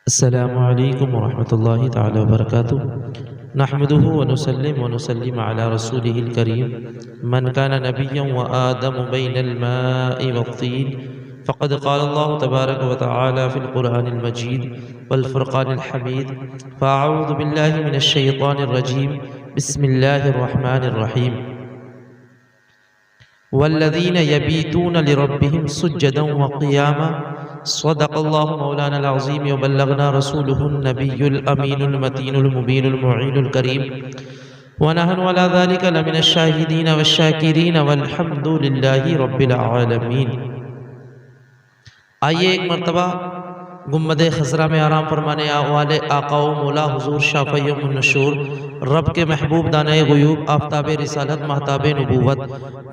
السلام علیکم ورحمۃ اللہ تعالی وبرکاتہ نحمده ونسلم على رسوله الكريم من كان نبيا وآدم بين الماء والطين فقد قال الله تبارك وتعالى في القرآن المجيد والفرقان الحميد فأعوذ بالله من الشيطان الرجيم بسم الله الرحمن الرحيم والذين يبيتون لربهم سجدا وقياما صدق الله مولانا العظيم وبلغنا رسوله النبي الأمين المتين المبين المعين الكريم ونحن على ذلك لمن الشاهدين والشاكرين والحمد لله رب العالمين۔ آئیے ایک مرتبہ گنبد خضرا میں آرام فرمانے والے آقا و مولا حضور شافعی النشور، رب کے محبوب دانہ غیوب، آفتاب رسالت، مہتاب نبوت،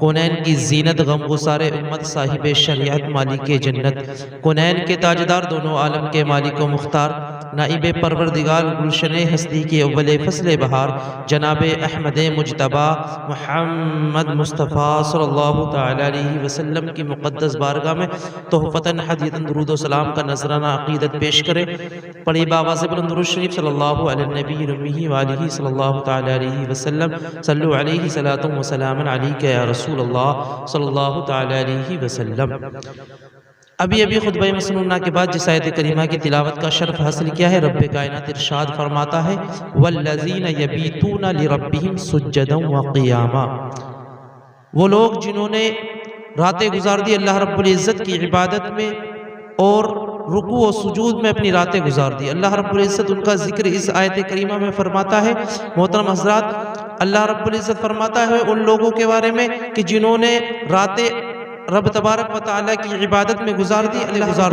کونین کی زینت، غم گسار امت، صاحب شریعت، مالک جنت، کونین کے تاجدار، دونوں عالم کے مالک و مختار، نائب پروردگار، گلشن ہستی کے اول فصل بہار، جناب احمد مجتبی محمد مصطفیٰ صلی اللہ تعالی علیہ وسلم کی مقدس بارگاہ میں تحفتاً ہدیتاً درود و سلام کا نذرانہ عقیدت پیش کرے۔ پڑھی بآواز بلند درود شریف صلی اللہ علی النبی الأمی وآلہ صلی اللہ تعالی علیہ وسلم، صلو علیہ صلاۃ و سلام علیک یا رسول اللہ صلی اللہ تعالی علیہ وسلم۔ ابھی خطبہ مسنونہ کے بعد جس آیت کریمہ کی تلاوت کا شرف حاصل کیا ہے، رب کائنات ارشاد فرماتا ہے وَالَّذِينَ يَبِيتُونَ لِرَبِّهِمْ سُجَّدًا وَقِيَامًا، وہ لوگ جنہوں نے راتیں گزار دی اللہ رب العزت کی عبادت میں اور رکوع و سجود میں اپنی راتیں گزار دی۔ اللہ رب العزت ان کا ذکر اس آیت کریمہ میں فرماتا ہے۔ محترم حضرات، اللہ رب العزت فرماتا ہے ان لوگوں کے بارے میں کہ جنہوں نے راتیں رب تبارک و تعالیٰ کی عبادت میں گزار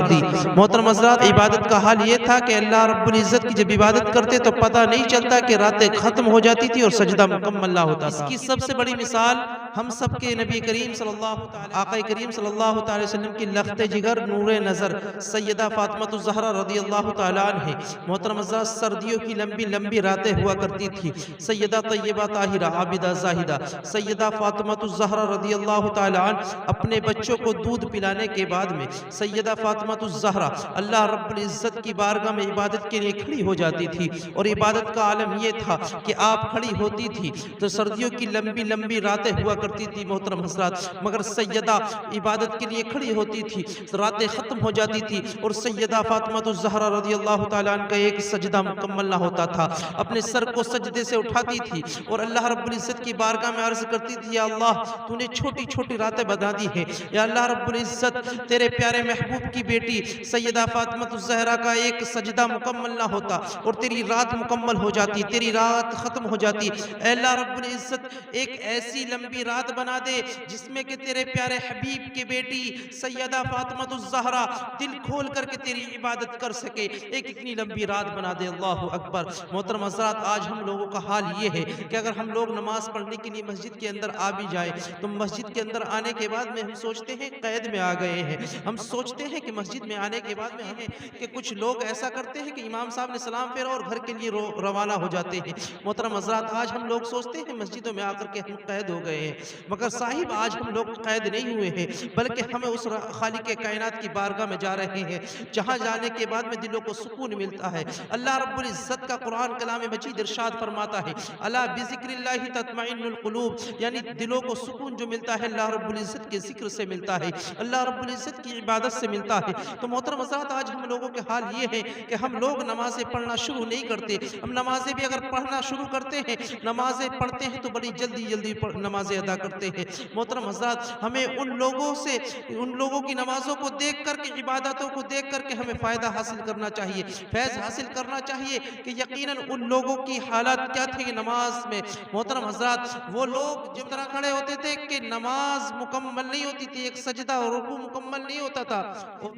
دی۔ محترم حضرات، عبادت کا حال یہ تھا کہ اللہ رب العزت کی جب عبادت کرتے تو پتہ نہیں چلتا کہ راتیں ختم ہو جاتی تھی اور سجدہ مکمل نہ ہوتا۔ اس کی سب سے بڑی مثال ہم سب کے نبی کریم صلی اللہ تعالی آقا کریم صلی اللہ تعالی وسلم کی لخت جگر، نور نظر، سیدہ فاطمہ الزہرا رضی اللہ تعالیٰ عنہ۔ محترم حضرات، سردیوں کی لمبی لمبی راتیں ہوا کرتی تھی۔ سیدہ طیبہ طاہرہ عابدہ زاہدہ سیدہ فاطمہ الزہرا رضی اللہ تعالیٰ عنہ اپنے بچوں کو دودھ پلانے کے بعد میں سیدہ فاطمہ الزہرا اللہ رب العزت کی بارگاہ میں عبادت کے لیے کھڑی ہو جاتی تھی، اور عبادت کا عالم یہ تھا کہ آپ کھڑی ہوتی تھی تو سردیوں کی لمبی لمبی راتیں ہوا کرتی تھی محترم حضرات، مگر سیدہ عبادت کے لیے کھڑی ہوتی تھی، راتیں ختم ہو جاتی تھی اور سیدہ فاطمہ الزہرا رضی اللہ تعالیٰ عنہ کا ایک سجدہ مکمل نہ ہوتا تھا۔ اپنے سر کو سجدے سے اٹھاتی تھی اور اللہ رب العزت کی بارگاہ میں عرض کرتی تھی، یا اللہ تو نے چھوٹی چھوٹی راتیں بنا دی ہیں، یا اللہ رب العزت تیرے پیارے محبوب کی بیٹی سیدہ فاطمہ الزہرا کا ایک سجدہ مکمل نہ ہوتا اور تیری رات مکمل ہو جاتی، تیری رات ختم ہو جاتی۔ اے اللہ رب العزت ایک ایسی لمبی رات بنا دے جس میں کہ تیرے پیارے حبیب کی بیٹی سیدہ فاطمہ الزہرا دل کھول کر کے تیری عبادت کر سکے، ایک اتنی لمبی رات بنا دے۔ اللہ اکبر۔ محترم حضرات، آج ہم لوگوں کا حال یہ ہے کہ اگر ہم لوگ نماز پڑھنے کے لیے مسجد کے اندر آ بھی جائیں تو مسجد کے اندر آنے کے بعد میں ہم سوچتے ہیں قید میں آ گئے ہیں۔ ہم سوچتے ہیں کہ مسجد میں آنے کے بعد میں کہ کچھ لوگ ایسا کرتے ہیں کہ امام صاحب نے سلام پھیرا اور گھر کے لیے روانہ ہو جاتے ہیں۔ محترم حضرات، آج ہم لوگ سوچتے ہیں مسجدوں میں آ کر کے ہم قید ہو گئے ہیں، مگر صاحب آج ہم لوگ قید نہیں ہوئے ہیں، بلکہ ہمیں اس خالق کائنات کی بارگاہ میں جا رہے ہیں جہاں جانے کے بعد میں دلوں کو سکون ملتا ہے۔ اللہ رب العزت کا قرآن کلام مجید ارشاد فرماتا ہے الا بذکر اللہ تطمئن القلوب، یعنی دلوں کو سکون جو ملتا ہے اللہ رب العزت کے ذکر سے ملتا ہے، اللہ رب العزت کی عبادت سے ملتا ہے۔ تو محترم حضرات، آج ہم لوگوں کے حال یہ ہے کہ ہم لوگ نمازیں پڑھنا شروع نہیں کرتے۔ ہم نمازیں بھی اگر پڑھنا شروع کرتے ہیں، نمازیں پڑھتے ہیں تو بڑی جلدی جلدی نمازیں ادا کرتے ہیں۔ محترم حضرات، ہمیں ان لوگوں کی نمازوں کو دیکھ کر کے، عبادتوں کو دیکھ کر کے ہمیں فائدہ حاصل کرنا چاہیے، فیض حاصل کرنا چاہیے کہ یقیناً ان لوگوں کی حالات کیا تھی نماز میں۔ محترم حضرات، وہ لوگ جب طرح کھڑے ہوتے تھے کہ نماز مکمل نہیں ہوتی تھی، ایک سجدہ اور رکوع مکمل نہیں ہوتا تھا،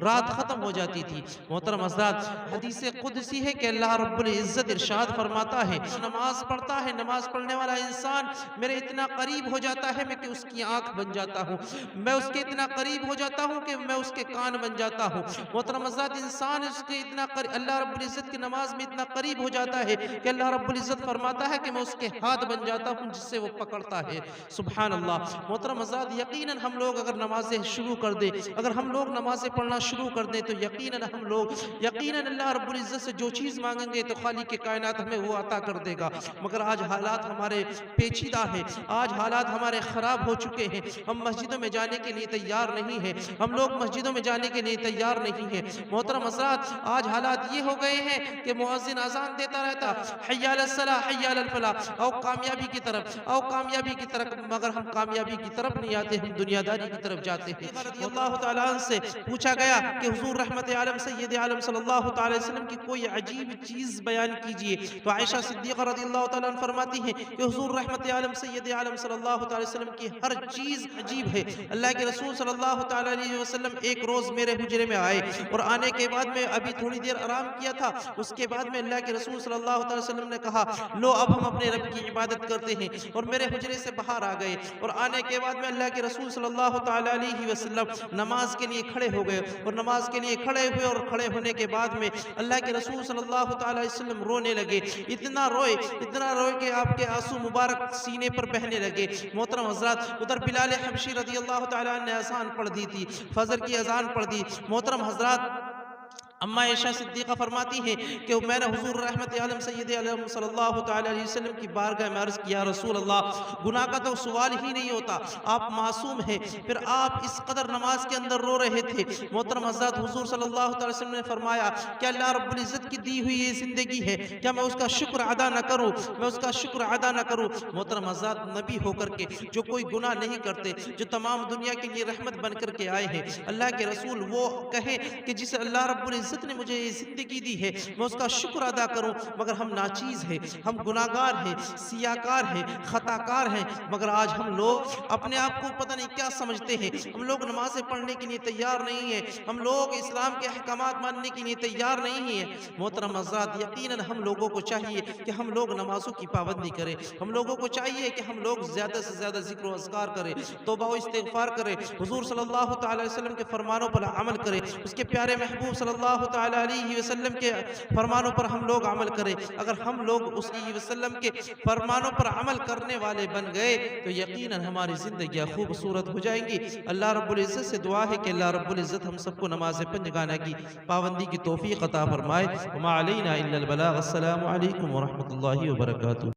رات ختم ہو جاتی تھی۔ محترم حضرات، حدیث قدسی ہے کہ اللہ رب العزت ارشاد فرماتا ہے نماز پڑھتا ہے، نماز پڑھنے والا انسان میرے اتنا قریب ہو جاتا ہے میں کہ اس کی آنکھ بن جاتا ہوں، میں اس کے اتنا قریب ہو جاتا ہوں کہ میں اس کے کان بن جاتا ہوں۔ محترم حضرات، انسان اس کے اتنا اللہ رب العزت کی نماز میں اتنا قریب ہو جاتا ہے کہ اللہ رب العزت فرماتا ہے کہ میں اس کے ہاتھ بن جاتا ہوں جس سے وہ پکڑتا ہے۔ سبحان اللہ۔ محترم حضرات، یقیناً ہم لوگ اگر نمازیں شروع کر دیں، اگر ہم لوگ نمازیں پڑھنا شروع کر دیں، تو یقیناً اللہ رب العزت سے جو چیز مانگیں گے تو خالق کائنات ہمیں وہ عطا کر دے گا۔ مگر آج حالات ہمارے پیچیدہ ہیں، آج حالات ہمارے خراب ہو چکے ہیں، ہم مسجدوں میں جانے کے لیے تیار نہیں ہیں، ہم لوگ مسجدوں میں جانے کے لیے تیار نہیں ہیں۔ محترم حضرات، آج حالات یہ ہو گئے ہیں کہ مؤذن اذان دیتا رہتا، حی علی الصلاۃ حی علی الفلاح، او کامیابی کی طرف، او کامیابی کی طرف، مگر ہم کامیابی کی طرف نہیں آتے، ہم دنیا داری کی طرف جاتے ہیں۔ رضی اللہ تعالیٰ عنہ سے پوچھا گیا کہ حضور رحمت عالم سید عالم صلی اللہ تعالی وسلم کی کوئی عجیب چیز بیان کیجئے، تو عائشہ صدیقہ رضی اللہ تعالیٰ عنہ فرماتی ہیں کہ حضور رحمت عالم سید عالم صلی اللہ تعالی وسلم کی ہر چیز عجیب ہے۔ اللہ کے رسول صلی اللہ تعالی علیہ وسلم ایک روز میرے حجرے میں آئے، اور آنے کے بعد میں ابھی تھوڑی دیر آرام کیا تھا، اس کے بعد میں اللہ کے رسول صلی اللہ تعالی وسلم نے کہا لو اب ہم اپنے رب کی عبادت کرتے ہیں، اور میرے حجرے سے باہر آ گئے، اور آنے کے بعد میں اللہ کے رسول صلی اللہ تعالی علیہ وسلم نماز کے لیے کھڑے ہو گئے، اور نماز کے لیے کھڑے ہوئے، اور کھڑے ہونے کے بعد میں اللہ کے رسول صلی اللہ تعالی علیہ وسلم رونے لگے، اتنا روئے کہ آپ کے آنسو مبارک سینے پر بہنے لگے۔ محترم حضرات، ادھر بلال حبشی رضی اللہ تعالی عنہ نے اذان پڑھ دی تھی، فجر کی اذان پڑھ دی۔ محترم حضرات، اما عائشہ صدیقہ فرماتی ہیں کہ میں نے حضور رحمت عالم سید عالم صلی اللہ تعالی علیہ وسلم کی بارگاہ میں عرض کیا رسول اللہ، گناہ کا تو سوال ہی نہیں ہوتا، آپ معصوم ہیں، پھر آپ اس قدر نماز کے اندر رو رہے تھے۔ محترم حضرات، حضور صلی اللہ تعالی وسلم نے فرمایا کہ اللہ رب العزت کی دی ہوئی یہ زندگی ہے، کیا میں اس کا شکر ادا نہ کروں، میں اس کا شکر ادا نہ کروں؟ محترم حضرات، نبی ہو کر کے جو کوئی گناہ نہیں کرتے، جو تمام دنیا کے لیے رحمت بن کر کے آئے ہیں، اللہ کے رسول وہ کہیں کہ جسے اللہ رب العزت نے مجھے یہ زندگی دی ہے میں اس کا شکر ادا کروں، مگر ہم ناچیز ہیں، ہم گناہگار ہیں، سیاکار ہیں، خطاکار ہیں، مگر آج ہم لوگ اپنے آپ کو پتہ نہیں کیا سمجھتے ہیں، ہم لوگ نمازیں پڑھنے کے لیے تیار نہیں ہیں، ہم لوگ اسلام کے احکامات ماننے کے لیے تیار نہیں ہیں۔ محترم حضرات، یقیناً ہم لوگوں کو چاہیے کہ ہم لوگ نمازوں کی پابندی کریں، ہم لوگوں کو چاہیے کہ ہم لوگ زیادہ سے زیادہ ذکر و اذکار کریں، توبہ و استغفار کریں، حضور صلی اللہ تعالی وسلم کے فرمانوں پر عمل کریں، اس کے پیارے محبوب صلی اللہ تعالی علیہ وسلم کے فرمانوں پر ہم لوگ عمل کریں۔ اگر ہم لوگ اس علیہ وسلم کے فرمانوں پر عمل کرنے والے بن گئے تو یقیناً ہماری زندگیاں خوبصورت ہو جائیں گی۔ اللہ رب العزت سے دعا ہے کہ اللہ رب العزت ہم سب کو نماز پنجگانہ کی پابندی کی توفیق عطا فرمائے۔ وما علینا الا البلاغ۔ السلام علیکم ورحمۃ اللہ وبرکاتہ۔